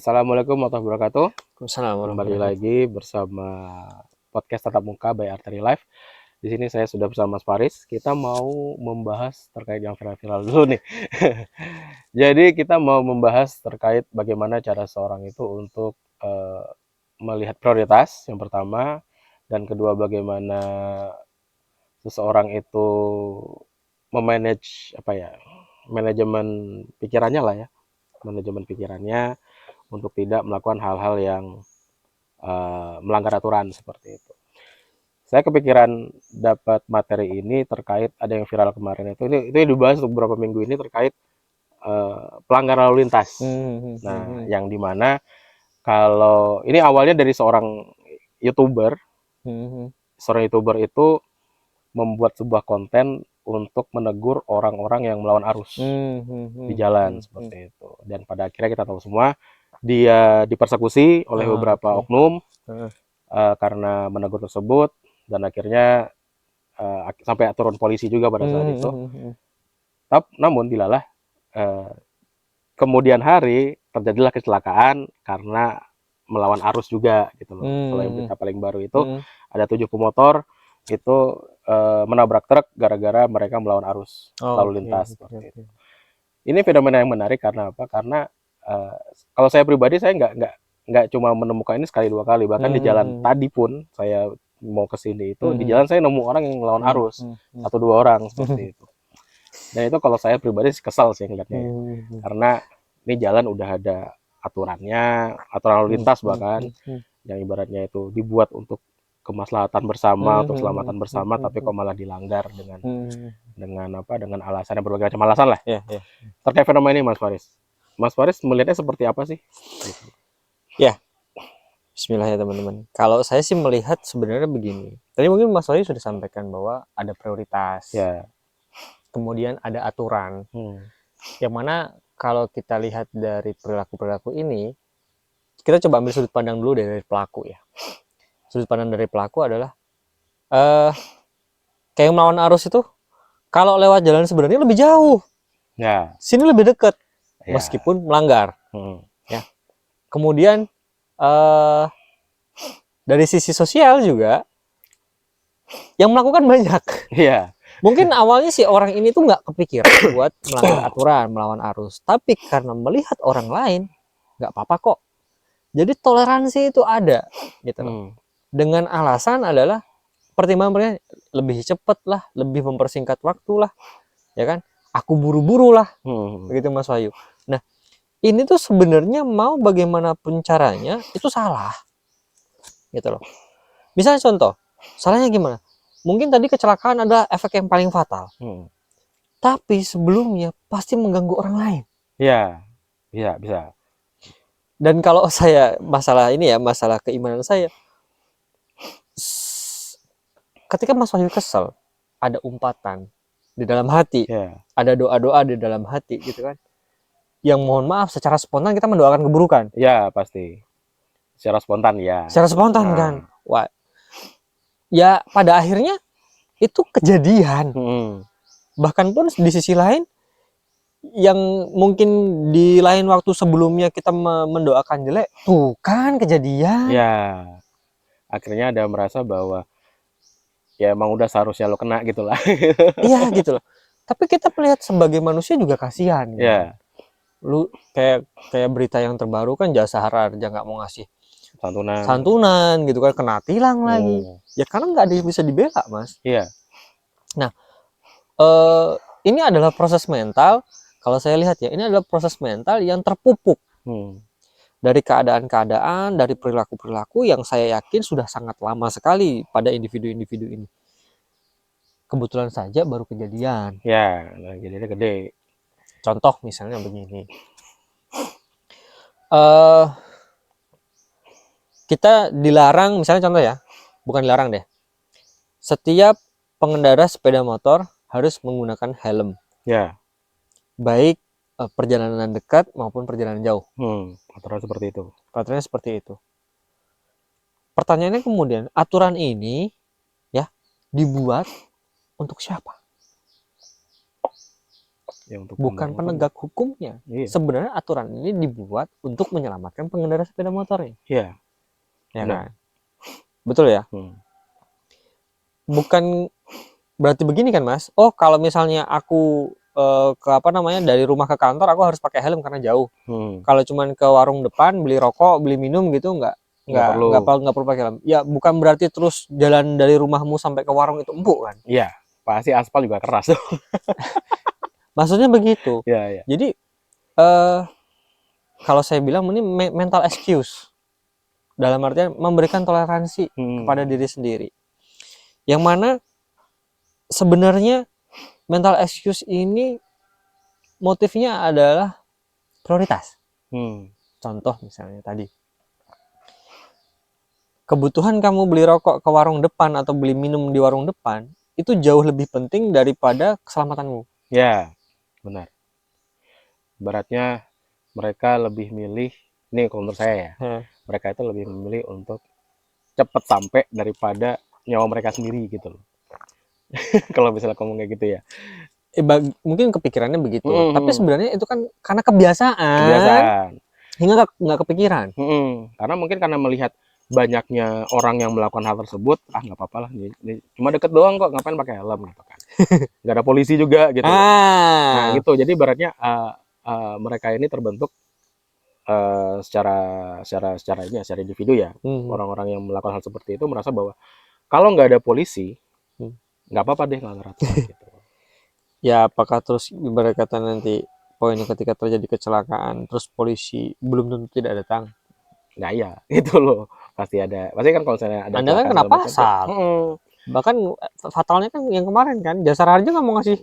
Assalamualaikum warahmatullahi wabarakatuh. Waalaikumsalam Kembali warahmatullahi lagi bersama podcast Tatap Muka by Artery Life. Di sini saya sudah bersama Mas Faris. Kita mau membahas terkait yang viral-viral dulu nih. Jadi kita mau membahas terkait bagaimana cara seorang itu untuk melihat prioritas yang pertama, dan kedua bagaimana seseorang itu memanage manajemen pikirannya lah ya, manajemen pikirannya untuk tidak melakukan hal-hal yang melanggar aturan seperti itu. Saya kepikiran dapat materi ini terkait ada yang viral kemarin itu dibahas untuk beberapa minggu ini terkait pelanggaran lalu lintas. Nah, yang dimana kalau ini awalnya dari YouTuber, seorang YouTuber itu membuat sebuah konten untuk menegur orang-orang yang melawan arus di jalan seperti itu. Dan pada akhirnya kita tahu semua dia dipersekusi oleh beberapa oknum karena menegur tersebut, dan akhirnya sampai turun polisi juga pada saat itu. Namun dilalah kemudian hari terjadilah kecelakaan karena melawan arus juga gitu loh. Kalau yang berita paling baru itu ada 7 pemotor itu menabrak truk gara-gara mereka melawan arus lalu lintas seperti itu. Ini fenomena yang menarik karena apa? Karena kalau saya pribadi saya nggak cuma menemukan ini sekali dua kali, bahkan di jalan tadi pun saya mau ke sini itu di jalan saya nemu orang yang melawan arus, satu dua orang seperti itu. Dan itu kalau saya pribadi kesal sih ngeliatnya ya. Karena ini jalan udah ada aturannya, aturan lalu lintas bahkan yang ibaratnya itu dibuat untuk kemaslahatan bersama, untuk keselamatan bersama, tapi kok malah dilanggar dengan alasan yang berbagai macam alasan lah. Terkait fenomena ini Mas Faris melihatnya seperti apa sih? Ya, Bismillah ya teman-teman. Kalau saya sih melihat sebenarnya begini. Tadi mungkin Mas Wahyu sudah sampaikan bahwa ada prioritas, kemudian ada aturan. Yang mana kalau kita lihat dari perilaku-perilaku ini, kita coba ambil sudut pandang dulu dari pelaku ya. Sudut pandang dari pelaku adalah kayak melawan arus itu, kalau lewat jalan sebenarnya lebih jauh, sini lebih dekat, meskipun melanggar. Ya. Kemudian dari sisi sosial juga yang melakukan banyak. Mungkin awalnya si orang ini tuh nggak kepikiran buat melanggar aturan, melawan arus, tapi karena melihat orang lain, nggak apa-apa kok. Jadi toleransi itu ada, gitu loh. Dengan alasan adalah pertimbangan lebih cepat lah, lebih mempersingkat waktu lah, ya kan? Aku buru-buru lah, begitu Mas Wahyu. Nah, ini tuh sebenarnya mau bagaimanapun caranya itu salah, gitu loh. Misalnya contoh, salahnya gimana? Mungkin tadi kecelakaan adalah efek yang paling fatal, tapi sebelumnya pasti mengganggu orang lain. Iya, bisa. Dan kalau saya masalah ini ya, masalah keimanan saya, ketika Mas Wahyu kesel, ada umpatan di dalam hati, ada doa-doa di dalam hati, gitu kan? Yang mohon maaf secara spontan kita mendoakan keburukan. Ya pasti. Secara spontan ya. Secara spontan kan. Wah. Ya pada akhirnya itu kejadian. Bahkan pun di sisi lain, yang mungkin di lain waktu sebelumnya kita mendoakan jelek, tuh kan kejadian. Ya. Akhirnya ada merasa bahwa ya emang udah seharusnya lo kena gitu lah. Iya gitu loh. Tapi kita melihat sebagai manusia juga kasihan. Gitu. Lu kayak berita yang terbaru kan Jasa Harja nggak mau ngasih santunan gitu kan, kena tilang lagi. Ya karena nggak ada yang bisa dibela, Mas. Iya. Nah, ini adalah proses mental. Kalau saya lihat ya, ini adalah proses mental yang terpupuk dari keadaan-keadaan, dari perilaku-perilaku yang saya yakin sudah sangat lama sekali pada individu-individu ini. Kebetulan saja baru kejadian. Ya, jadinya gede. Contoh misalnya begini. Kita dilarang, misalnya contoh ya, bukan dilarang deh. Setiap pengendara sepeda motor harus menggunakan helm. Ya. Baik perjalanan dekat maupun perjalanan jauh. Aturan seperti itu. Aturannya seperti itu. Pertanyaannya kemudian, aturan ini ya dibuat untuk siapa? Ya, untuk bukan penegak hukumnya. Iya. Sebenarnya aturan ini dibuat untuk menyelamatkan pengendara sepeda motornya. Iya. Ya kan? Betul ya? Bukan berarti begini kan, Mas? Oh, kalau misalnya aku dari rumah ke kantor aku harus pakai helm karena jauh. Kalau cuman ke warung depan beli rokok, beli minum gitu nggak perlu pakai helm. Ya, bukan berarti terus jalan dari rumahmu sampai ke warung itu empuk kan? Iya, pasti aspal juga keras tuh. Maksudnya begitu. Iya. Jadi kalau saya bilang ini mental excuse. Dalam artian memberikan toleransi kepada diri sendiri. Yang mana sebenarnya mental excuse ini motifnya adalah prioritas. Contoh misalnya tadi, kebutuhan kamu beli rokok ke warung depan atau beli minum di warung depan itu jauh lebih penting daripada keselamatanmu. Ya, benar. Beratnya mereka lebih milih, ini kalau menurut saya ya, mereka itu lebih memilih untuk cepat sampai daripada nyawa mereka sendiri gitu loh. Kalau misalnya ngomong kayak gitu ya. Mungkin kepikirannya begitu, tapi sebenarnya itu kan karena kebiasaan. Hingga nggak kepikiran. Karena mungkin karena melihat banyaknya orang yang melakukan hal tersebut, nggak apa-apa lah, ini cuma deket doang kok, ngapain pakai helm gitu kan. Nggak ada polisi juga gitu. Nah gitu, jadi ibaratnya mereka ini terbentuk secara individu ya. Orang-orang yang melakukan hal seperti itu merasa bahwa kalau nggak ada polisi, nggak apa-apa deh ngelanggar aturan gitu. Ya, apakah terus ibarat kata nanti poinnya ketika terjadi kecelakaan terus polisi belum tentu tidak datang? Nah iya, itu loh, pasti ada. Pasti kan kalau misalnya ada Anda kan kena pasal. Bahkan fatalnya kan yang kemarin kan, Jasara Harja nggak mau ngasih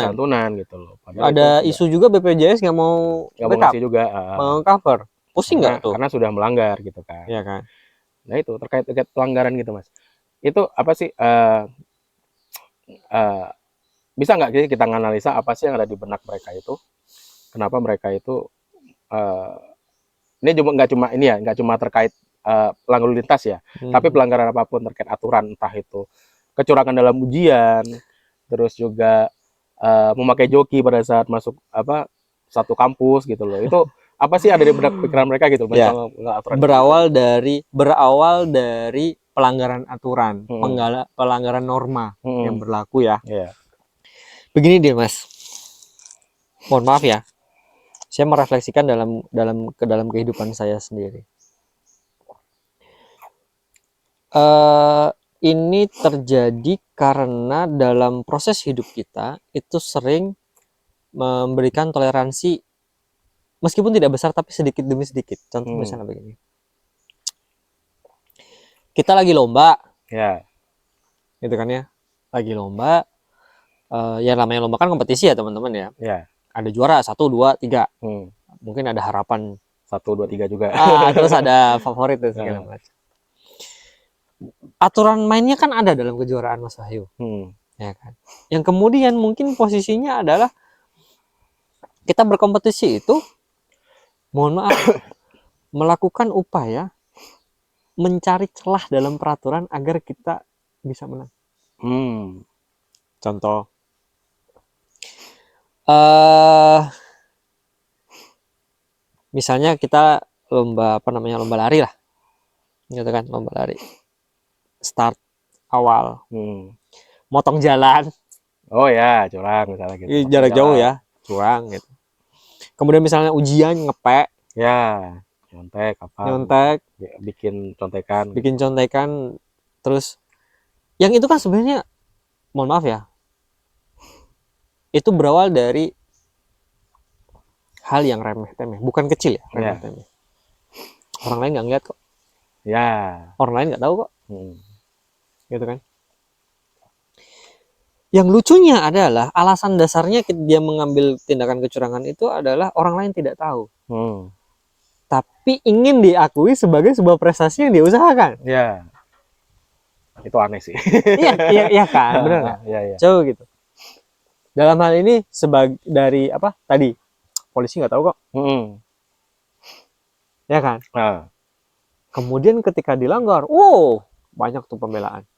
santunan gitu loh. Padahal ada isu juga BPJS nggak mau ngasih juga cover. Pusing nggak tuh? Karena sudah melanggar gitu kan. Iya kan. Nah itu terkait pelanggaran gitu Mas. Itu apa sih? Bisa nggak sih kita analisa apa sih yang ada di benak mereka itu? Kenapa mereka itu ini nggak cuma terkait lalu lintas ya, tapi pelanggaran apapun terkait aturan, entah itu kecurangan dalam ujian, terus juga memakai joki pada saat masuk satu kampus gitu loh. Itu apa sih ada di benak pikiran mereka gitu? Ya. Berawal dari pelanggaran aturan, pelanggaran norma yang berlaku ya. Begini deh Mas, mohon maaf ya, saya merefleksikan dalam kehidupan saya sendiri. Ini terjadi karena dalam proses hidup kita itu sering memberikan toleransi meskipun tidak besar tapi sedikit demi sedikit. Contoh misalnya begini, kita lagi lomba, gitu kan ya, lagi lomba. Ya namanya lomba kan kompetisi ya teman-teman ya. Ada juara 1, 2, 3. Mungkin ada harapan 1, 2, 3 juga. Terus ada favorit dan segala macam. Aturan mainnya kan ada dalam kejuaraan Mas Wahyu. Ya kan. Yang kemudian mungkin posisinya adalah kita berkompetisi itu, mohon maaf, melakukan upaya mencari celah dalam peraturan agar kita bisa menang. Contoh, misalnya kita lomba lari lah, gitu kan, lomba lari. Start awal, motong jalan. Oh ya, curang misalnya gitu. Jarak jauh ya, curang gitu. Kemudian misalnya ujian ngepek. Ya, nyontek, bikin contekan. Terus, yang itu kan sebenarnya, mohon maaf ya, itu berawal dari hal yang remeh-temeh, bukan kecil ya, remeh-temeh. Orang lain nggak ngeliat kok. Ya. Orang lain nggak tahu kok. Gitu kan. Yang lucunya adalah alasan dasarnya dia mengambil tindakan kecurangan itu adalah orang lain tidak tahu. Tapi ingin diakui sebagai sebuah prestasi yang dia usahakan. Ya. Itu aneh sih. Iya kan, benar nggak? Iya. Coba gitu. Dalam hal ini dari apa tadi, polisi nggak tahu kok. Ya kan. Kemudian ketika dilanggar, banyak tuh pembelaan.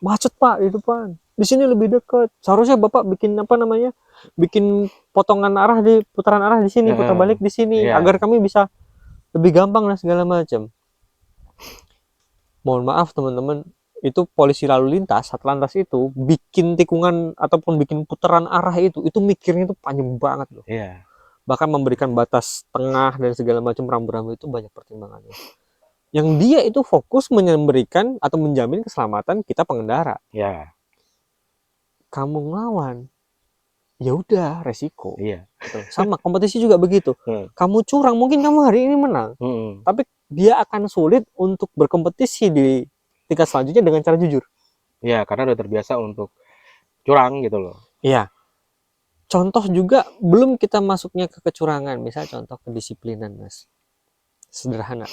Macet Pak di depan. di sini lebih dekat. Seharusnya Bapak bikin apa namanya? Bikin potongan arah di putaran arah di sini, putar balik di sini agar kami bisa lebih gampang dan segala macam. Mohon maaf teman-teman, itu polisi lalu lintas, Satlantas itu bikin tikungan ataupun bikin putaran arah itu mikirnya itu panjang banget loh. Bahkan memberikan batas tengah dan segala macam rambu-rambu itu banyak pertimbangannya. Yang dia itu fokus memberikan atau menjamin keselamatan kita pengendara. Kamu ngelawan, ya udah resiko. Sama kompetisi juga begitu. Kamu curang, mungkin kamu hari ini menang, tapi dia akan sulit untuk berkompetisi di tingkat selanjutnya dengan cara jujur. Karena udah terbiasa untuk curang gitu loh. Contoh juga belum kita masuknya ke kecurangan, misal contoh kedisiplinan, Mas. Sederhana.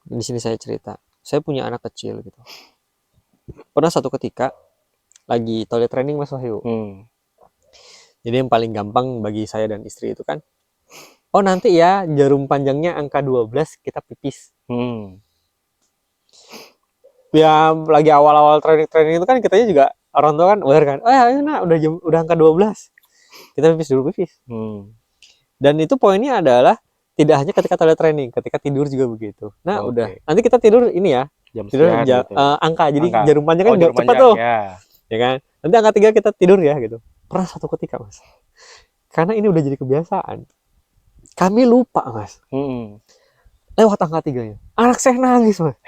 Di sini saya cerita. Saya punya anak kecil gitu. Pernah satu ketika lagi toilet training, Mas Wahyu. Jadi yang paling gampang bagi saya dan istri itu kan, oh nanti ya jarum panjangnya angka 12 kita pipis. Ya lagi awal-awal training itu kan kitanya juga orang tua kan aware kan, oh ya nak udah angka 12 kita pipis. Dan itu poinnya adalah tidak hanya ketika toilet training, ketika tidur juga begitu. Nah udah nanti kita tidur ini ya tidur gitu. Angka, jadi jarum panjang kan nggak cepat tuh ya kan. Nanti angka 3 kita tidur ya gitu. Pernah satu ketika, Mas, karena ini udah jadi kebiasaan, kami lupa, Mas, lewat angka 3-nya, anak saya nangis, Mas.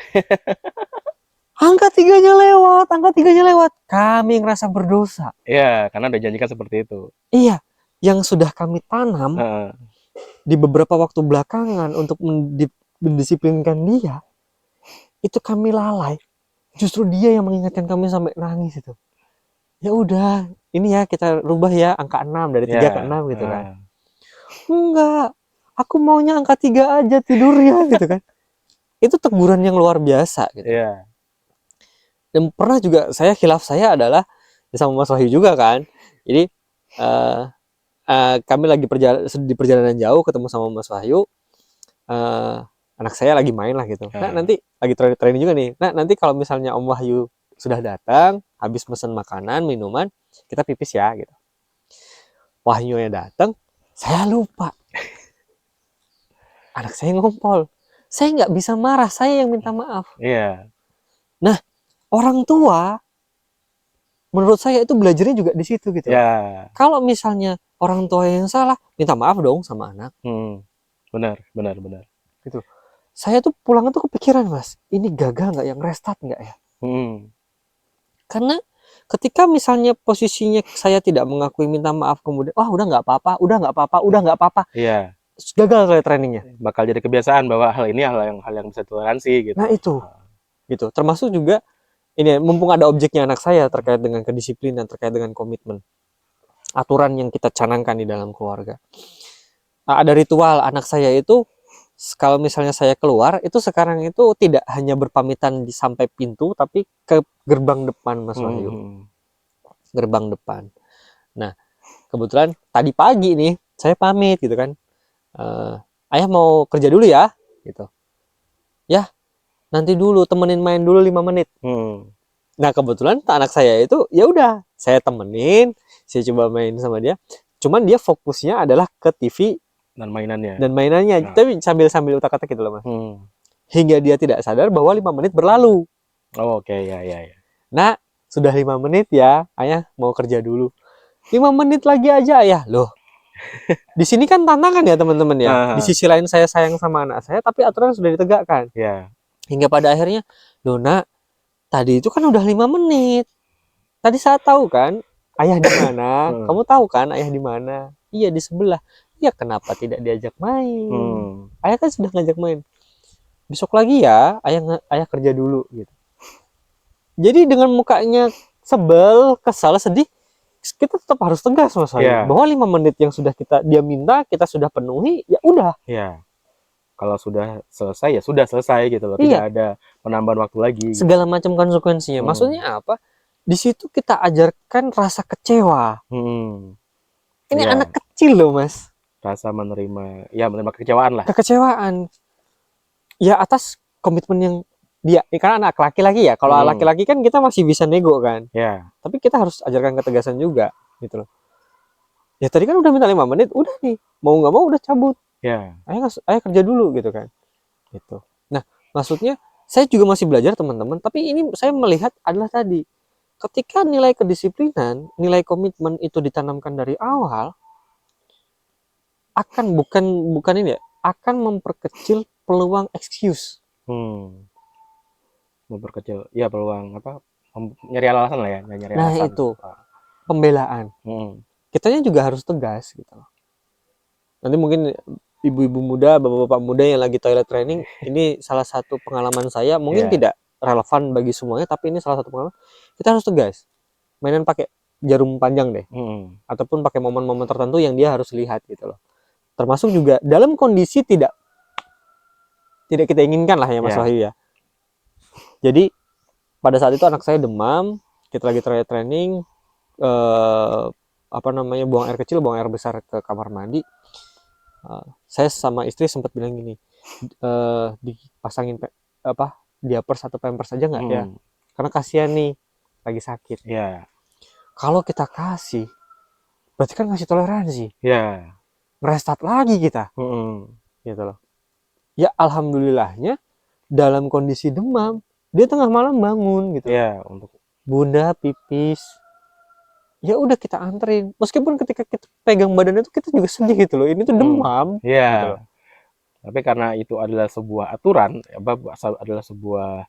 Angka 3-nya lewat, kami ngerasa berdosa. Karena udah janjikan seperti itu. Yang sudah kami tanam di beberapa waktu belakangan untuk mendisiplinkan dia, itu kami lalai. Justru dia yang mengingatkan kami sampai nangis itu. Ya udah, ini ya kita rubah ya angka 6 dari 3 ke 6 gitu kan. Enggak, aku maunya angka 3 aja tidurnya gitu kan. Itu teguran yang luar biasa gitu. Dan pernah juga khilaf saya adalah sama Mas Wahyu juga kan. Jadi kami lagi di perjalanan jauh ketemu sama Mas Wahyu. Anak saya lagi main lah gitu. Nah nanti lagi training juga nih. Nah nanti kalau misalnya Om Wahyu sudah datang, habis pesen makanan, minuman, kita pipis ya gitu. Wahyunya datang, saya lupa. Anak saya ngompol. Saya nggak bisa marah, saya yang minta maaf. Nah, orang tua, menurut saya itu belajarnya juga di situ gitu. Kalau misalnya orang tua yang salah, minta maaf dong sama anak. Benar. Gitu. Saya tuh pulang tuh kepikiran, Mas, ini gagal nggak, yang restart nggak ya? Karena ketika misalnya posisinya saya tidak mengakui minta maaf, kemudian udah nggak apa-apa, gagal kayak trainingnya, bakal jadi kebiasaan bahwa hal ini hal yang bisa toleransi gitu. Nah itu gitu. Termasuk juga ini, mumpung ada objeknya anak saya terkait dengan kedisiplinan, terkait dengan komitmen, aturan yang kita canangkan di dalam keluarga. Ada ritual anak saya itu, kalau misalnya saya keluar itu sekarang itu tidak hanya berpamitan di sampai pintu, tapi ke gerbang depan, Mas Wahyu. Gerbang depan. Nah kebetulan tadi pagi nih saya pamit gitu kan, ayah mau kerja dulu ya gitu ya, nanti dulu temenin main dulu 5 menit. Nah kebetulan anak saya itu ya udah saya temenin, saya coba main sama dia, cuman dia fokusnya adalah ke TV dan mainannya. Tapi sambil utak-atik gitu loh, Mas. Hingga dia tidak sadar bahwa 5 menit berlalu. Ya. Nah sudah 5 menit ya, ayah mau kerja dulu. 5 menit lagi aja, ayah. Loh, di sini kan tantangan ya teman-teman ya. Di sisi lain saya sayang sama anak saya, tapi aturan sudah ditegakkan. Hingga pada akhirnya, loh nak, tadi itu kan udah 5 menit. Tadi saya tahu kan ayah di mana? Kamu tahu kan ayah di mana? Iya, di sebelah. Ya kenapa tidak diajak main? Ayah kan sudah ngajak main. Besok lagi ya, ayah kerja dulu gitu. Jadi dengan mukanya sebel, kesal, sedih, kita tetap harus tegas, Mas Wahyu, bahwa 5 menit yang sudah dia minta, kita sudah penuhi, ya udah. Kalau sudah selesai ya sudah selesai gitu loh. Tidak ada penambahan waktu lagi. Segala macam konsekuensinya. Maksudnya apa? Di situ kita ajarkan rasa kecewa. Ini anak kecil loh, Mas. Rasa menerima kekecewaan lah. Kekecewaan. Ya atas komitmen yang dia karena anak laki-laki ya, kalau laki-laki kan kita masih bisa nego kan, tapi kita harus ajarkan ketegasan juga gitu loh. Ya tadi kan udah minta 5 menit, udah nih, mau nggak mau udah cabut, ayo kerja dulu gitu kan, gitu. Nah maksudnya saya juga masih belajar teman-teman, tapi ini saya melihat adalah tadi, ketika nilai kedisiplinan, nilai komitmen itu ditanamkan dari awal, akan bukan ini ya, akan memperkecil peluang excuse. Memperkecil ya peluang apa, nyari alasan lah ya, nyari nah alasan. Itu pembelaan. Kitanya juga harus tegas gitu loh. Nanti mungkin ibu-ibu muda, bapak-bapak muda yang lagi toilet training, ini salah satu pengalaman saya, mungkin tidak relevan bagi semuanya, tapi ini salah satu pengalaman. Kita harus tegas, mainan pakai jarum panjang deh, ataupun pakai momen-momen tertentu yang dia harus lihat gitu loh. Termasuk juga dalam kondisi tidak kita inginkan lah ya Mas Wahyu ya. Jadi pada saat itu anak saya demam, kita lagi training, buang air kecil, buang air besar ke kamar mandi. Saya sama istri sempat bilang gini, dipasangin diapers atau pampers aja nggak ya? Karena kasihan nih, lagi sakit. Kalau kita kasih, berarti kan ngasih toleransi. Ngerestart lagi kita, gitu loh. Ya alhamdulillahnya dalam kondisi demam, dia tengah malam bangun gitu. Untuk Bunda pipis, ya udah kita anterin, meskipun ketika kita pegang badannya itu kita juga sedih gitu loh, ini tuh demam. Gitu loh. Tapi karena itu adalah sebuah aturan, adalah sebuah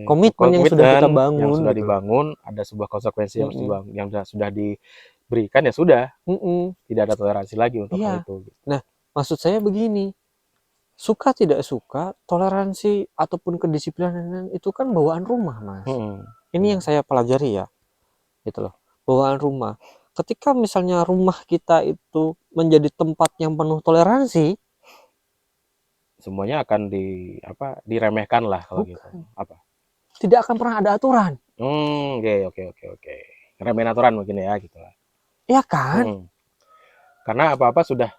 komitmen yang sudah kita bangun, yang sudah dibangun, ada sebuah konsekuensi yang sudah diberikan, ya sudah, tidak ada toleransi lagi untuk hal itu. Nah maksud saya begini, suka tidak suka, toleransi ataupun kedisiplinan itu kan bawaan rumah Mas. Ini yang saya pelajari ya, gitu loh, bawaan rumah. Ketika misalnya rumah kita itu menjadi tempat yang penuh toleransi, semuanya akan diremehkan lah kalau gitu. Tidak akan pernah ada aturan. Oke. Remehin aturan mungkin ya gitu lah. Ya kan? Karena apa-apa sudah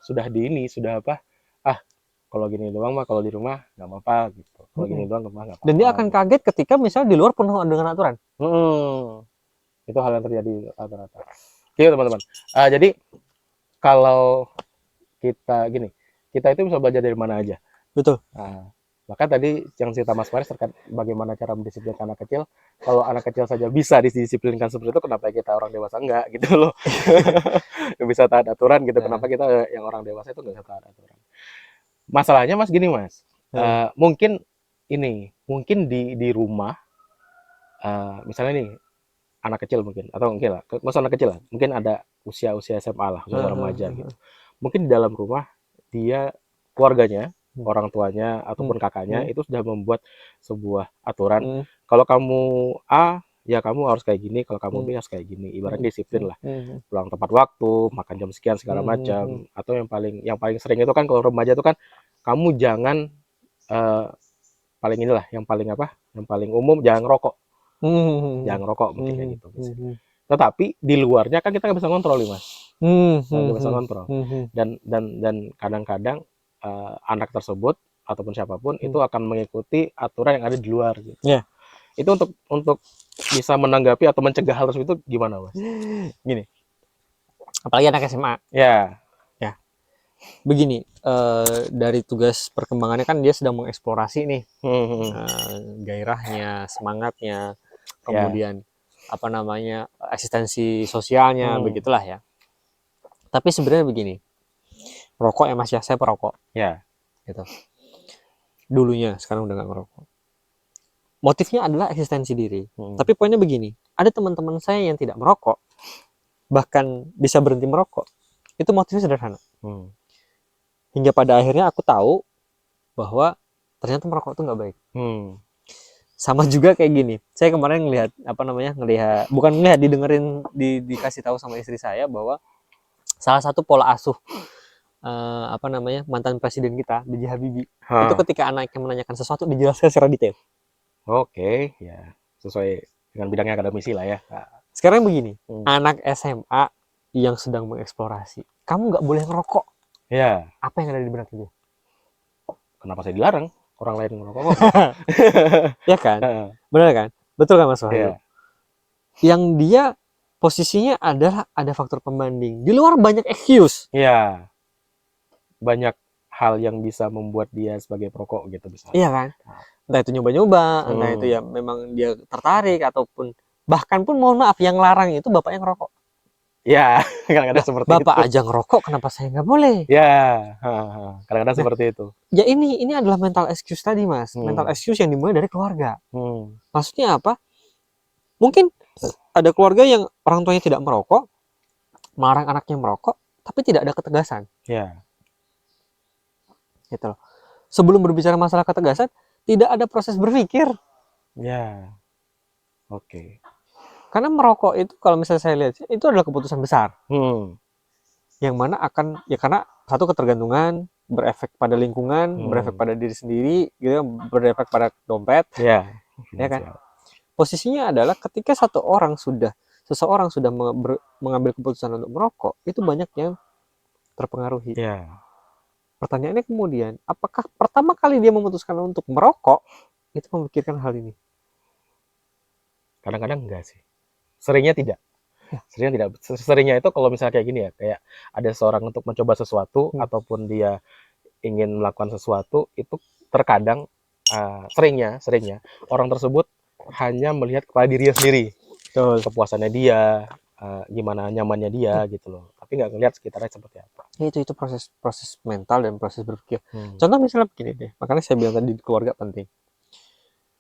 kalau gini doang mah, kalau di rumah nggak apa-apa gitu. Kalau gini doang mah nggak apa-apa. Dan dia akan kaget ketika misalnya di luar penuh dengan aturan. Itu hal yang terjadi rata-rata. Oke teman-teman. Jadi kalau kita itu bisa belajar dari mana aja. Betul. Maka tadi yang cerita Mas Faris terkait bagaimana cara mendisiplinkan anak kecil. Kalau anak kecil saja bisa didisiplinkan seperti itu, kenapa kita orang dewasa enggak gitu loh. Bisa taat aturan gitu, kenapa kita yang orang dewasa itu nggak bisa taat aturan. Masalahnya Mas gini Mas, mungkin di rumah, misalnya nih anak kecil mungkin, atau mungkin lah, masa anak kecil lah, mungkin ada usia SMA lah, usia remaja gitu. Mungkin di dalam rumah dia, keluarganya, orang tuanya ataupun kakaknya itu sudah membuat sebuah aturan. Kalau kamu A, ya kamu harus kayak gini, kalau kamu B harus kayak gini. Ibaratnya disiplin lah. Pulang tepat waktu, makan jam sekian segala macam. Atau yang paling sering itu kan kalau remaja itu kan, kamu jangan yang paling umum, jangan ngerokok. Jangan ngerokok mungkin kayak gitu. Tetapi di luarnya kan kita nggak bisa kontrol nih Mas. Nggak bisa kontrol. Dan kadang-kadang anak tersebut ataupun siapapun itu akan mengikuti aturan yang ada di luar gitu. Itu untuk bisa menanggapi atau mencegah hal tersebut itu gimana Mas? Gini, apalagi anak SMA. Ya. Begini, dari tugas perkembangannya kan dia sedang mengeksplorasi nih, gairahnya, semangatnya, kemudian eksistensi sosialnya, begitulah ya. Tapi sebenarnya begini, rokok ya Mas ya, saya perokok. Gitu. Dulunya, sekarang udah nggak ngerokok. Motifnya adalah eksistensi diri. Tapi poinnya begini, ada teman-teman saya yang tidak merokok, bahkan bisa berhenti merokok. Itu motifnya sederhana. Hingga pada akhirnya aku tahu bahwa ternyata merokok itu nggak baik. Sama juga kayak gini. Saya kemarin didengerin, dikasih tahu sama istri saya bahwa salah satu pola asuh mantan presiden kita, B.J. Habibie, itu ketika anaknya menanyakan sesuatu dijelaskan secara detail. Ya sesuai dengan bidangnya akademisi lah ya. Sekarang begini, anak SMA yang sedang mengeksplorasi, kamu nggak boleh ngerokok. Apa yang ada di benak dia? Kenapa saya dilarang? orang lain ngerokok. Ya kan? Benar kan? Betul kan Mas Wahyu? Yeah. Yang dia posisinya adalah ada faktor pembanding. Di luar banyak excuse. Iya. Banyak hal yang bisa membuat dia sebagai perokok gitu bisa. Iya kan? Entah itu nyoba-nyoba, entah itu ya memang dia tertarik, ataupun bahkan pun mohon maaf yang larang itu bapaknya ngerokok. Ya, kadang-kadang seperti Bapak itu. aja ngerokok, kenapa saya nggak boleh? Ya, kadang-kadang seperti itu. Ya ini adalah mental excuse tadi Mas. Mental excuse yang dimulai dari keluarga. Maksudnya apa? Mungkin ada keluarga yang orang tuanya tidak merokok, melarang anaknya merokok, tapi tidak ada ketegasan. Ya. Gitu loh. Sebelum berbicara masalah ketegasan, tidak ada proses berpikir. Ya. Oke. Karena merokok itu kalau misalnya saya lihat itu adalah keputusan besar. Yang mana akan ya karena satu ketergantungan, berefek pada lingkungan, berefek pada diri sendiri, gitu, berefek pada dompet. Ya kan? Posisinya adalah ketika seseorang sudah mengambil keputusan untuk merokok, itu banyak yang terpengaruhi. Pertanyaannya kemudian, apakah pertama kali dia memutuskan untuk merokok itu memikirkan hal ini? Kadang-kadang enggak sih. Seringnya tidak. Seringnya itu kalau misalnya kayak gini ya, kayak ada seorang untuk mencoba sesuatu ataupun dia ingin melakukan sesuatu, itu terkadang seringnya orang tersebut hanya melihat kepada dirinya sendiri. Kepuasannya dia, gimana nyamannya dia gitu loh. Tapi nggak ngelihat sekitarnya seperti apa. Itu proses mental dan proses berpikir. Contoh misalnya begini deh, makanya saya bilang tadi keluarga penting.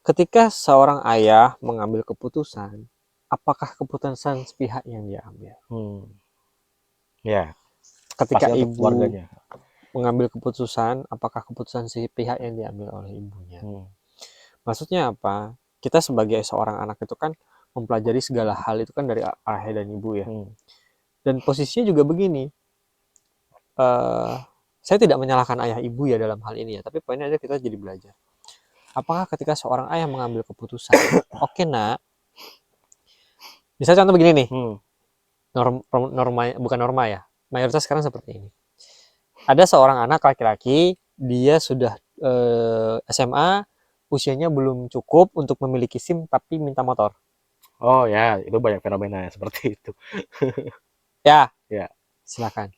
Ketika seorang ayah mengambil keputusan, apakah keputusan sepihak yang dia ambil? Ya. Ketika ibu mengambil keputusan, apakah keputusan sepihak yang diambil oleh ibunya? Maksudnya apa? Kita sebagai seorang anak itu kan mempelajari segala hal itu kan dari ayah dan ibu ya. Dan posisinya juga begini. Saya tidak menyalahkan ayah ibu ya dalam hal ini ya, tapi poinnya aja kita jadi belajar. Apakah ketika seorang ayah mengambil keputusan, oke nak, misalnya contoh begini nih, bukan norma ya, mayoritas sekarang seperti ini. Ada seorang anak laki-laki, dia sudah SMA, usianya belum cukup untuk memiliki SIM, tapi minta motor. Oh ya, itu banyak fenomena seperti itu. Ya, silakan.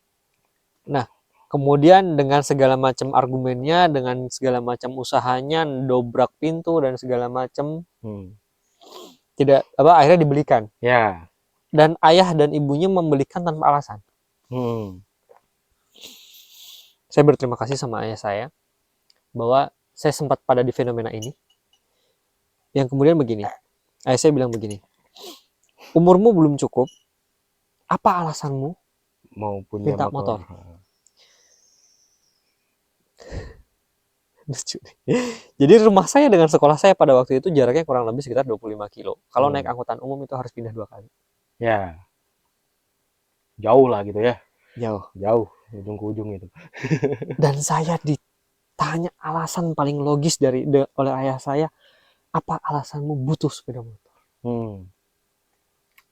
Nah, kemudian dengan segala macam argumennya, dengan segala macam usahanya, dobrak pintu dan segala macam, akhirnya dibelikan. Ya. Dan ayah dan ibunya membelikan tanpa alasan. Saya berterima kasih sama ayah saya bahwa saya sempat pada di fenomena ini. Yang kemudian begini, ayah saya bilang begini, umurmu belum cukup, apa alasanmu mau punya minta motor? Jadi rumah saya dengan sekolah saya pada waktu itu jaraknya kurang lebih sekitar 25 kilo. Kalau naik angkutan umum itu harus pindah 2 kali. Ya. Jauh lah gitu ya. Jauh. Ujung ke ujung itu. Dan saya ditanya alasan paling logis oleh ayah saya, apa alasanmu butuh sepeda motor?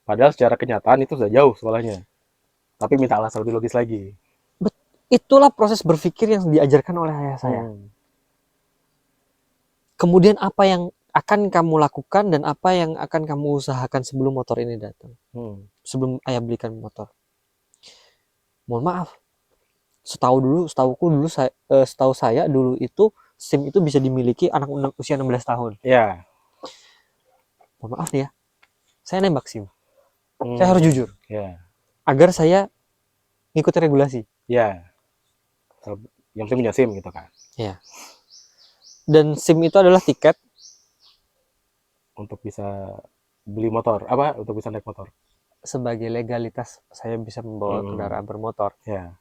Padahal secara kenyataan itu sudah jauh sekolahnya. Tapi minta alasan lebih logis lagi. Itulah proses berpikir yang diajarkan oleh ayah saya. Kemudian apa yang akan kamu lakukan dan apa yang akan kamu usahakan sebelum motor ini datang? Sebelum ayah belikan motor. Mohon maaf. Setahu saya dulu itu SIM itu bisa dimiliki anak usia 16 tahun. Ya. Mohon maaf nih ya. Saya nembak SIM. Saya harus jujur. Ya. Agar saya ngikuti regulasi. Ya. Yang penting punya SIM gitu kan. Ya. Dan SIM itu adalah tiket untuk bisa beli motor, untuk bisa naik motor. Sebagai legalitas saya bisa membawa kendaraan bermotor. Ya.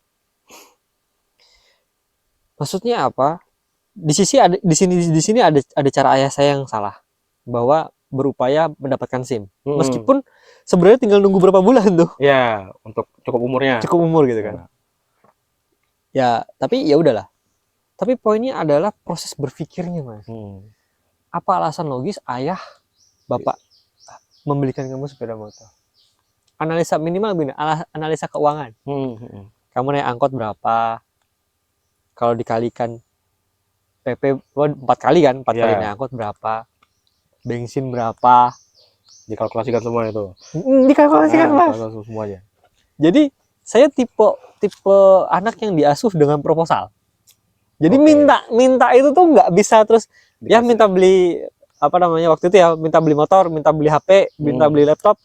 Maksudnya apa? Di sini ada cara ayah saya yang salah bahwa berupaya mendapatkan SIM. Meskipun sebenarnya tinggal nunggu berapa bulan tuh. Ya, untuk cukup umurnya. Cukup umur gitu kan. Ya, tapi ya udahlah. Tapi poinnya adalah proses berpikirnya, Mas. Apa alasan logis ayah, bapak membelikan kamu sepeda motor? Analisa minimal begini, analisa keuangan. Kamu naik angkot berapa? Kalau dikalikan PP 4 kali kan, 4 kali Iya. naik angkot berapa, bensin berapa, Dikalkulasikan semua itu. dikalkulasikan Mas. Dikalkulasikan semuanya. Jadi saya tipe anak yang diasuh dengan proposal. Jadi Oke. minta itu tuh nggak bisa terus ya Dikasih. minta beli apa namanya waktu itu ya, minta beli motor, minta beli HP, minta beli laptop.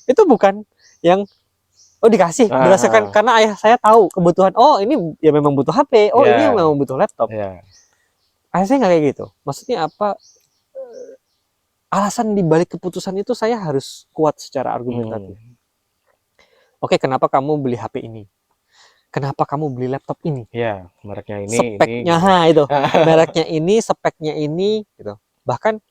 Itu bukan yang dikasih berdasarkan karena ayah saya tahu kebutuhan. Oh, ini ya memang butuh HP. Oh, ini memang butuh laptop. Ayah saya nggak kayak gitu. Maksudnya apa? Alasan dibalik keputusan itu saya harus kuat secara argumentatif. Oke, kenapa kamu beli HP ini? Kenapa kamu beli laptop ini? Ya, mereknya ini. Speknya itu. Mereknya ini, speknya ini, gitu. Bahkan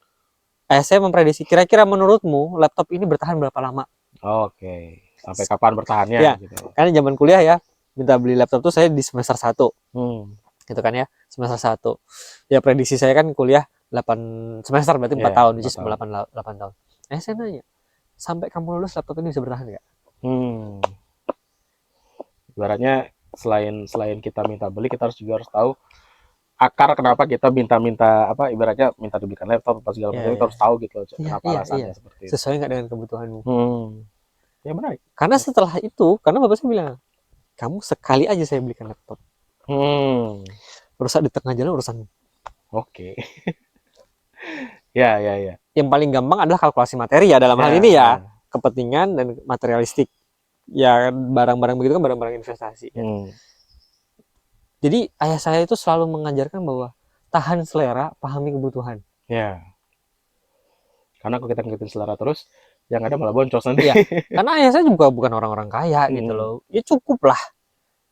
saya memprediksi, kira-kira menurutmu laptop ini bertahan berapa lama? Oke. Sampai kapan bertahannya? Ya, gitu. Karena zaman kuliah ya, minta beli laptop tuh saya di semester 1. Gitu kan ya, semester 1. Ya prediksi saya kan kuliah 8 semester, berarti 4 tahun, which is 8 tahun. Saya nanya, sampai kamu lulus laptop ini bisa bertahan nggak? Ibaratnya selain kita minta beli, kita juga harus tahu akar kenapa kita minta apa, ibaratnya minta dibelikan laptop apa segala macam. Kita harus tahu gitu loh, kenapa alasannya seperti itu. Sesuai nggak dengan kebutuhanmu? Ya benar. Karena setelah itu, karena bapak saya bilang, kamu sekali aja saya belikan laptop. Rusak di tengah jalan urusanmu. Oke. Ya. Yang paling gampang adalah kalkulasi materi ya dalam hal ini ya, kepentingan dan materialistik. Ya barang-barang begitu kan barang-barang investasi. Jadi ayah saya itu selalu mengajarkan bahwa tahan selera, pahami kebutuhan. Ya. Karena kalau kita ngikutin selera terus, yang ada malah boncos nanti. Ya, karena ayah saya juga bukan orang-orang kaya gitu loh. Ya cukup lah.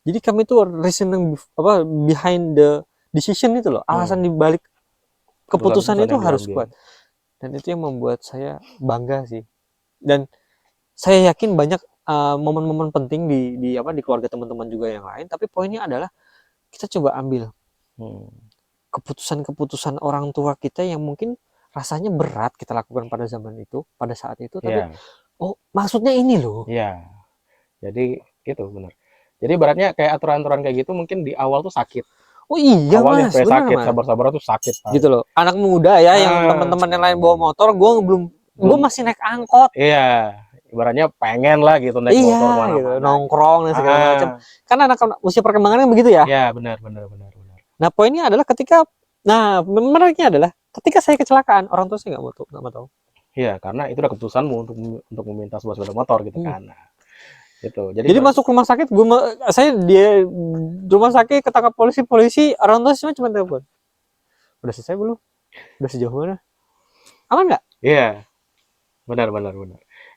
Jadi kami itu reasoning behind the decision itu loh. Alasan dibalik keputusan itu harus kuat. Dan itu yang membuat saya bangga sih. Dan saya yakin banyak momen-momen penting di keluarga teman-teman juga yang lain. Tapi poinnya adalah kita coba ambil keputusan-keputusan orang tua kita yang mungkin rasanya berat kita lakukan pada zaman itu, pada saat itu. Tapi maksudnya ini loh. Iya. Jadi itu benar. Jadi ibaratnya kayak aturan-aturan kayak gitu mungkin di awal tuh sakit. Oh iya awalnya Mas, sakit, sabar-sabar tuh sakit. Gitu loh. Anak muda ya yang teman-teman yang lain bawa motor, gue masih naik angkot. Iya. Ibaratnya pengen lah gitu naik motor mana-mana. Gitu, nongkrong dan segala macam. Karena anak usia perkembangannya begitu ya. Iya, benar. Nah, poinnya adalah menariknya adalah ketika saya kecelakaan, orang tua saya nggak mau tahu. Iya, karena itu udah keputusanmu untuk meminta sebuah sepeda motor gitu kan. Nah, gitu. Jadi masuk rumah sakit, saya di rumah sakit ketangkap polisi, orang tua cuma telepon. Udah selesai belum? Udah sejauh mana? Aman nggak? Iya. Benar.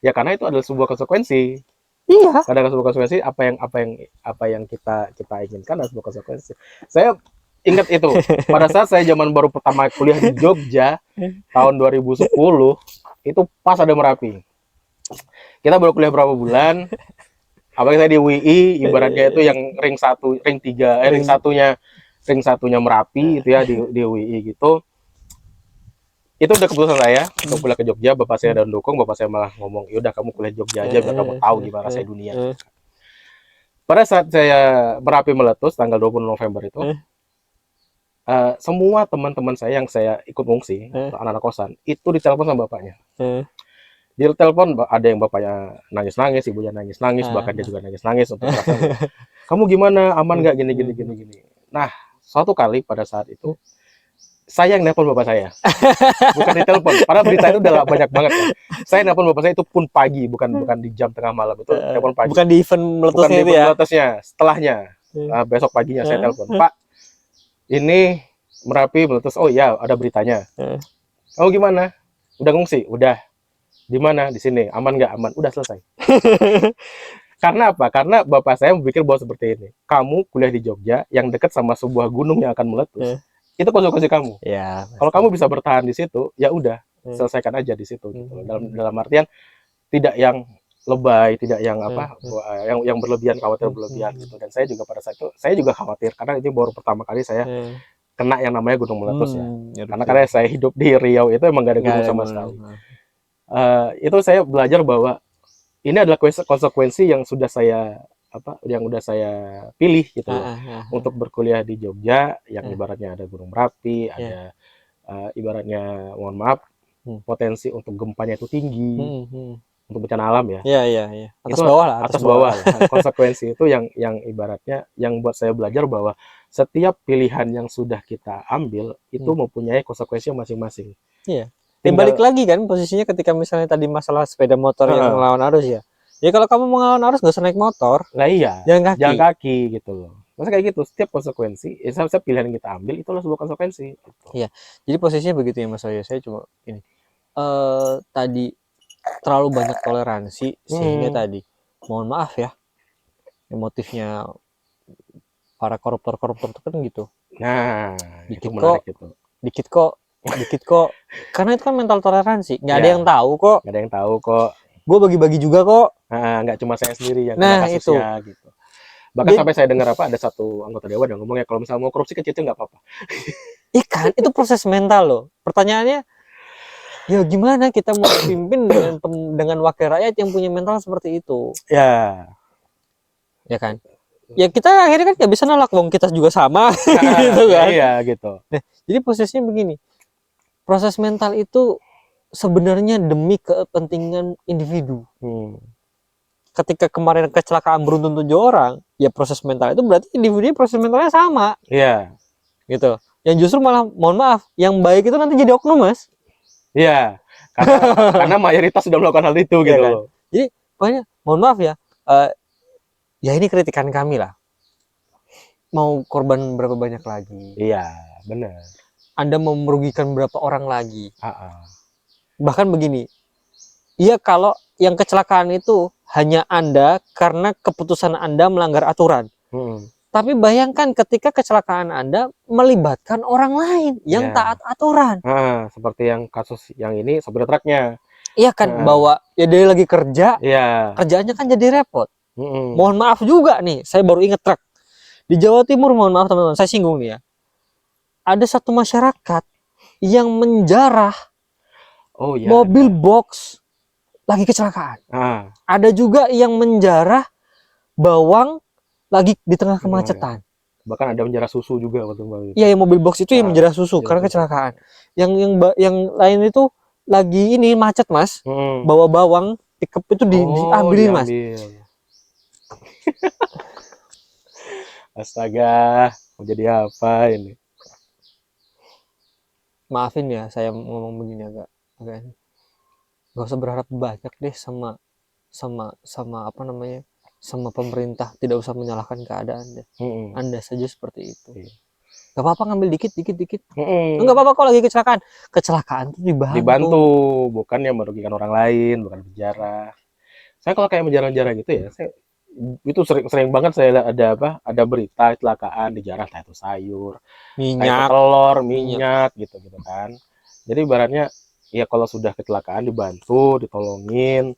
Ya karena itu adalah sebuah konsekuensi. Iya. Ada sebuah konsekuensi apa yang kita inginkan adalah sebuah konsekuensi. Saya ingat itu pada saat saya zaman baru pertama kuliah di Jogja tahun 2010 itu pas ada Merapi. Kita baru kuliah berapa bulan? Apalagi saya di UI, ibaratnya itu yang ring 3, ring satunya Merapi itu ya di UI gitu. Itu udah keputusan saya untuk kuliah ke Jogja. Bapak saya udah mendukung, bapak saya malah ngomong, yaudah kamu kuliah Jogja aja biar kamu tahu gimana rasanya dunia. Pada saat saya Merapi meletus tanggal 20 November itu, semua teman-teman saya yang saya ikut ngungsi, anak-anak kosan, itu ditelepon sama bapaknya. Di telepon ada yang bapaknya nangis-nangis, ibunya nangis-nangis, bahkan dia juga nangis-nangis untuk kamu gimana, aman nggak gini. Nah, suatu kali pada saat itu saya yang nelpon bapak saya, bukan ditelepon. Padahal berita itu udah banyak banget. Ya. Saya nelpon bapak saya itu pun pagi, bukan di jam tengah malam itu nelpon pagi. Bukan di event meletusnya itu ya. Meletusnya, setelahnya, besok paginya saya telepon, Pak, ini Merapi meletus. Oh iya, ada beritanya. Kamu gimana? Udah ngungsi? Udah. Di mana? Di sini. Aman nggak? Aman. Udah selesai. Karena apa? Karena bapak saya berpikir bahwa seperti ini. Kamu kuliah di Jogja yang dekat sama sebuah gunung yang akan meletus. Itu konsekuensi kamu. Ya, kalau kamu bisa bertahan di situ, ya udah, selesaikan aja di situ. Gitu. Dalam artian tidak yang lebay, tidak yang yang berlebihan, khawatir berlebihan gitu. Dan saya juga pada saat itu, saya juga khawatir karena ini baru pertama kali saya kena yang namanya gunung meletus ya. Karena saya hidup di Riau itu emang gak ada gunung sama sekali. Itu saya belajar bahwa ini adalah konsekuensi yang sudah saya yang udah saya pilih gitu loh, untuk berkuliah di Jogja yang ibaratnya ada Gunung Merapi, ada ibaratnya mohon maaf potensi untuk gempanya itu tinggi, untuk bencana alam ya. Iya. Atas bawah lah. Atas bawah lah. Konsekuensi itu yang ibaratnya yang buat saya belajar bahwa setiap pilihan yang sudah kita ambil itu mempunyai konsekuensi masing-masing. Iya. Balik lagi kan posisinya ketika misalnya tadi masalah sepeda motor yang melawan arus ya. Ya kalau kamu mau ngelawan arus gak usah naik motor. Lah iya. Jalan kaki gitu loh. Masa kayak gitu, setiap konsekuensi, setiap pilihan yang kita ambil itulah sebuah konsekuensi. Gitu. Iya. Jadi posisinya begitu ya Mas Saya cuma ini. Tadi terlalu banyak toleransi sehingga tadi mohon maaf ya motifnya para koruptor itu kan gitu. Nah, dikit kok karena itu kan mental toleransi, nggak ada yang tahu kok, gue bagi-bagi juga kok. Nggak cuma saya sendiri yang kena kasusnya gitu. Bahkan sampai saya dengar ada satu anggota dewan yang ngomong ya kalau misalnya mau korupsi kecil nggak apa-apa. Kan itu proses mental loh. Pertanyaannya ya gimana kita mau pimpin dengan wakil rakyat yang punya mental seperti itu? Ya kan? Ya kita akhirnya kan nggak bisa nolak, wong kita juga sama, gitu kan? Iya gitu. Nah, jadi prosesnya begini, proses mental itu sebenarnya demi kepentingan individu. Ketika kemarin kecelakaan beruntun 7 orang, ya proses mental itu berarti individunya proses mentalnya sama. Iya. Gitu. Yang justru malah, mohon maaf, yang baik itu nanti jadi oknum, Mas. Iya. Karena mayoritas sudah melakukan hal itu gitu kan? loh. Jadi, pokoknya mohon maaf ya, ya ini kritikan kami lah. Mau korban berapa banyak lagi? Iya, benar. Anda mau merugikan berapa orang lagi? Bahkan begini, iya kalau yang kecelakaan itu hanya Anda karena keputusan Anda melanggar aturan. Tapi bayangkan ketika kecelakaan Anda melibatkan orang lain yang taat aturan. Seperti yang kasus yang ini sopir truknya. Iya kan, bawa ya dia lagi kerja, kerjaannya kan jadi repot. Mohon maaf juga nih, saya baru inget truk di Jawa Timur. Mohon maaf teman-teman, saya singgung nih ya. Ada satu masyarakat yang menjarah mobil box lagi kecelakaan. Ada juga yang menjarah bawang lagi di tengah kemacetan. Bahkan ada menjarah susu juga waktu itu. Iya, yang mobil box itu yang menjarah susu karena kecelakaan. Yang lain itu lagi ini macet, Mas. Bawa bawang pickup itu diambilin, Mas. Astaga, mau jadi apa ini? Maafin ya saya ngomong begini agak nggak usah berharap banyak deh sama apa namanya, sama pemerintah. Tidak usah menyalahkan keadaan deh. Anda saja seperti itu. Gak apa-apa ngambil dikit. Enggak apa-apa kok lagi kecelakaan tuh dibantu, bukan yang merugikan orang lain, bukan penjara. Saya kalau kayak menjarah-jarah gitu ya, saya itu sering banget saya lihat ada berita kecelakaan dijarah, entah itu sayur, minyak, telur, minyak gitu kan. Jadi ibaratnya ya kalau sudah kecelakaan dibantu, ditolongin,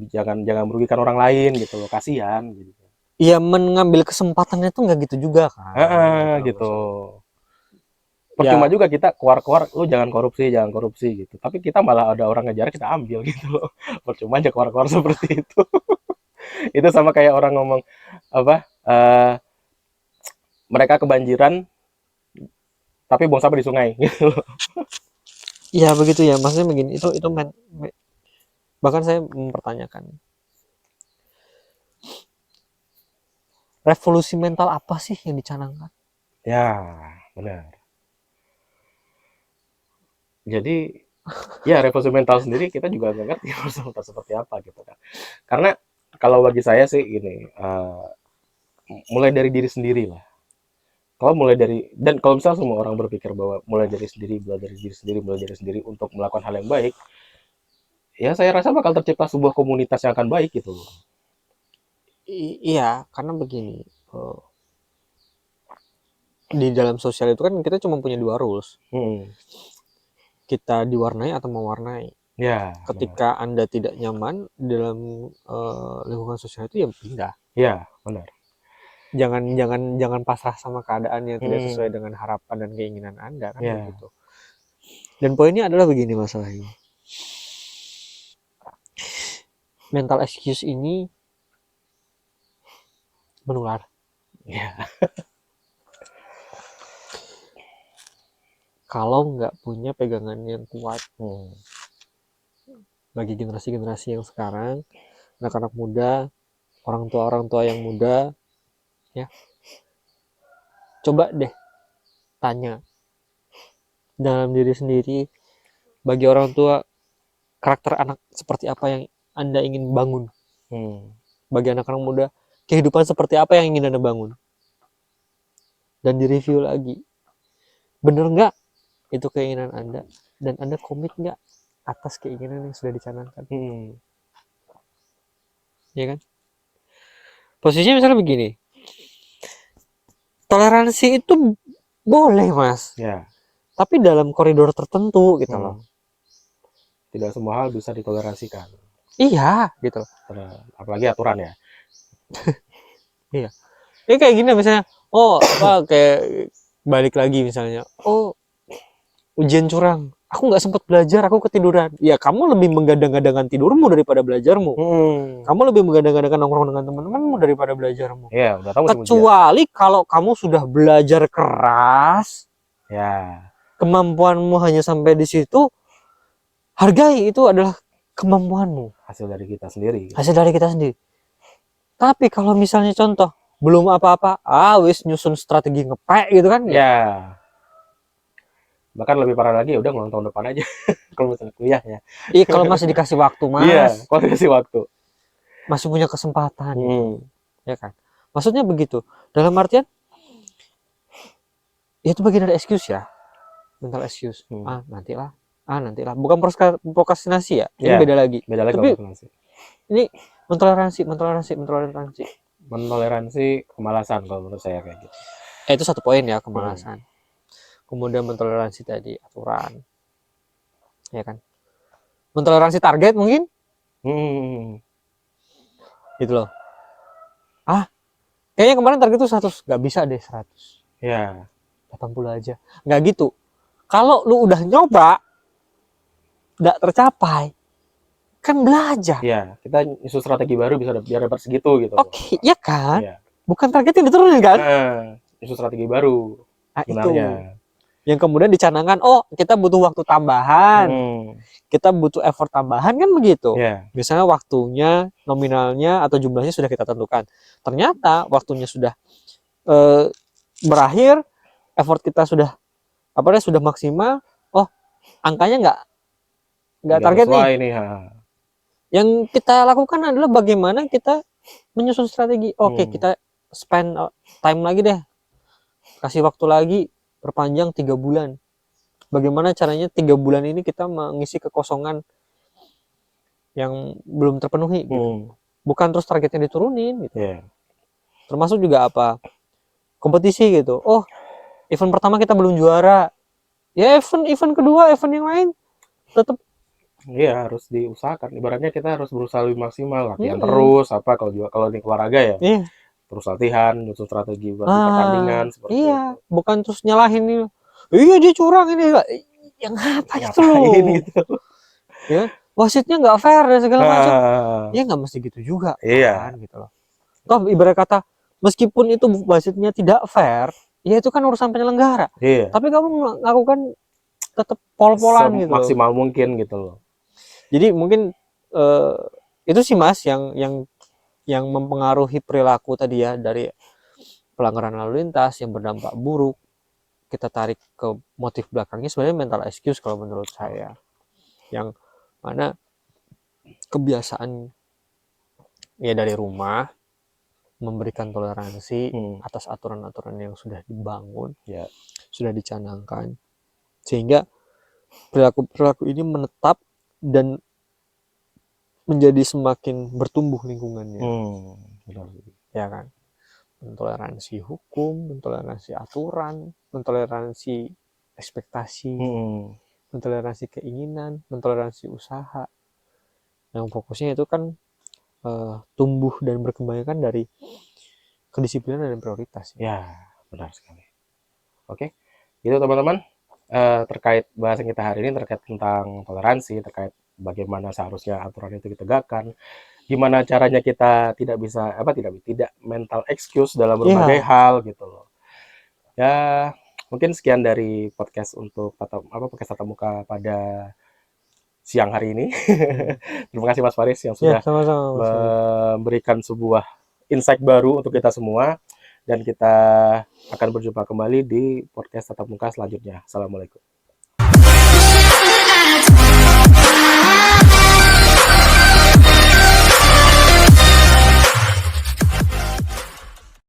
jangan merugikan orang lain gitu loh, kasihan gitu. Iya, mengambil kesempatannya tuh nggak gitu juga kan. Gitu. Percuma juga kita keluar lu jangan korupsi gitu. Tapi kita malah ada orang ngejar kita ambil gitu loh. Percuma aja keluar seperti itu. Itu sama kayak orang ngomong mereka kebanjiran tapi buang sampah di sungai gitu loh. Iya begitu ya, maksudnya begini, itu bahkan saya mempertanyakan revolusi mental apa sih yang dicanangkan? Ya, benar. Jadi ya revolusi mental sendiri kita juga nggak ngerti revolusi mental seperti apa gitu kan. Karena kalau bagi saya sih gini, mulai dari diri sendiri lah. Kalau mulai dari, dan kalau misalnya semua orang berpikir bahwa mulai dari diri sendiri untuk melakukan hal yang baik, ya saya rasa bakal tercipta sebuah komunitas yang akan baik gitu loh. Iya, karena begini, di dalam sosial itu kan kita cuma punya 2 rules. Kita diwarnai atau mewarnai. Ya. Ketika Anda tidak nyaman dalam lingkungan sosial itu ya pindah. Ya, benar. Jangan pasrah sama keadaan yang tidak sesuai dengan harapan dan keinginan Anda kan begitu. Dan poinnya adalah begini masalahnya. Mental excuse ini menular. Ya. Kalau nggak punya pegangan yang kuat. Bagi generasi-generasi yang sekarang, anak-anak muda, orang tua yang muda, ya, coba deh tanya dalam diri sendiri, bagi orang tua, karakter anak seperti apa yang Anda ingin bangun? Bagi anak-anak muda, kehidupan seperti apa yang ingin Anda bangun? Dan direview lagi, bener nggak itu keinginan Anda? Dan Anda komit nggak atas keinginan yang sudah dicanangkan? Ya kan? Posisinya misalnya begini, toleransi itu boleh mas, Ya. tapi dalam koridor tertentu gitu loh. Tidak semua hal bisa ditoleransikan. Iya gitu loh. Apalagi aturan ya. Iya. Ini kayak gini misalnya, oh apa kayak balik lagi misalnya, oh ujian curang, aku nggak sempat belajar, aku ketiduran. Ya kamu lebih menggadang-gadangkan tidurmu daripada belajarmu. Kamu lebih menggadang-gadangkan nongkrong dengan teman-temanmu daripada belajarmu. Iya, udah tahu kecuali kalau kamu sudah belajar keras, ya, kemampuanmu hanya sampai di situ, hargai, itu adalah kemampuanmu, hasil dari kita sendiri. Hasil dari kita sendiri. Tapi kalau misalnya contoh belum apa-apa, wis nyusun strategi ngepek gitu kan ya. Bahkan lebih parah lagi, udah ngulang tahun depan aja kalau misalnya kuliahnya. Iya, kalau masih dikasih waktu mas. Iya, kalau dikasih waktu, masih punya kesempatan gitu. Ya kan, maksudnya begitu, dalam artian ya itu bagian dari excuse ya, mental excuse. Nantilah, bukan prokrastinasi ya, ini beda lagi. Tapi ini mentoleransi kemalasan kalau menurut saya kayak gitu. Itu satu poin ya, kemalasan. Kemudian mentoleransi tadi aturan, ya kan, mentoleransi target mungkin, gitu loh. Kayaknya kemarin target itu 100, nggak bisa deh 100. Ya. 80 aja, nggak gitu. Kalau lu udah nyoba nggak tercapai, kan belajar. Ya, kita nyusun strategi baru bisa biar dapat segitu gitu. Oke, ya kan? Ya. Bukan target yang diturunin kan? Nyusun strategi baru. Sebenarnya. Itu yang kemudian dicanangkan, oh kita butuh waktu tambahan, kita butuh effort tambahan kan begitu. Misalnya waktunya, nominalnya atau jumlahnya sudah kita tentukan. Ternyata waktunya sudah berakhir, effort kita sudah sudah maksimal, oh angkanya nggak target nih. Yang kita lakukan adalah bagaimana kita menyusun strategi. Oke, kita spend time lagi deh, kasih waktu lagi, perpanjang 3 bulan. Bagaimana caranya 3 bulan ini kita mengisi kekosongan yang belum terpenuhi gitu. Bukan terus targetnya diturunin gitu. Termasuk juga apa, kompetisi gitu. Oh, event pertama kita belum juara, ya event kedua, event yang lain tetap harus diusahakan. Ibaratnya kita harus berusaha lebih maksimal, latihan terus, apa kalau di olahraga ya. Terus latihan, nyusun strategi buat pertandingan seperti itu. Bukan terus nyalahin nih. Iya dia curang ini. Yang apa gitu loh. Gitu. Ya, wasitnya nggak fair dan segala macam. Ya nggak mesti gitu juga kan gitu loh. Toh ibarat kata, meskipun itu wasitnya tidak fair, ya itu kan urusan penyelenggara. Tapi kamu melakukan tetap pol-polan gitu, maksimal mungkin gitu loh. Jadi mungkin itu sih mas yang mempengaruhi perilaku tadi ya, dari pelanggaran lalu lintas yang berdampak buruk. Kita tarik ke motif belakangnya sebenarnya mental excuse kalau menurut saya, yang mana kebiasaan ya dari rumah memberikan toleransi atas aturan-aturan yang sudah dibangun, sudah dicanangkan, sehingga perilaku ini menetap dan menjadi semakin bertumbuh lingkungannya. Ya kan, mentoleransi hukum, mentoleransi aturan, mentoleransi ekspektasi, mentoleransi keinginan, mentoleransi usaha. Yang fokusnya itu kan tumbuh dan berkembang kan dari kedisiplinan dan prioritas. Ya, benar sekali. Oke, itu teman-teman, terkait bahasan kita hari ini terkait tentang toleransi, terkait bagaimana seharusnya aturan itu ditegakkan. gimana caranya kita tidak bisa tidak mental excuse dalam berbagai hal gitu loh. Ya, mungkin sekian dari podcast untuk podcast tatap muka pada siang hari ini. Terima kasih Mas Faris yang sudah sama-sama, memberikan sebuah insight baru untuk kita semua, dan kita akan berjumpa kembali di podcast tatap muka selanjutnya. Assalamualaikum.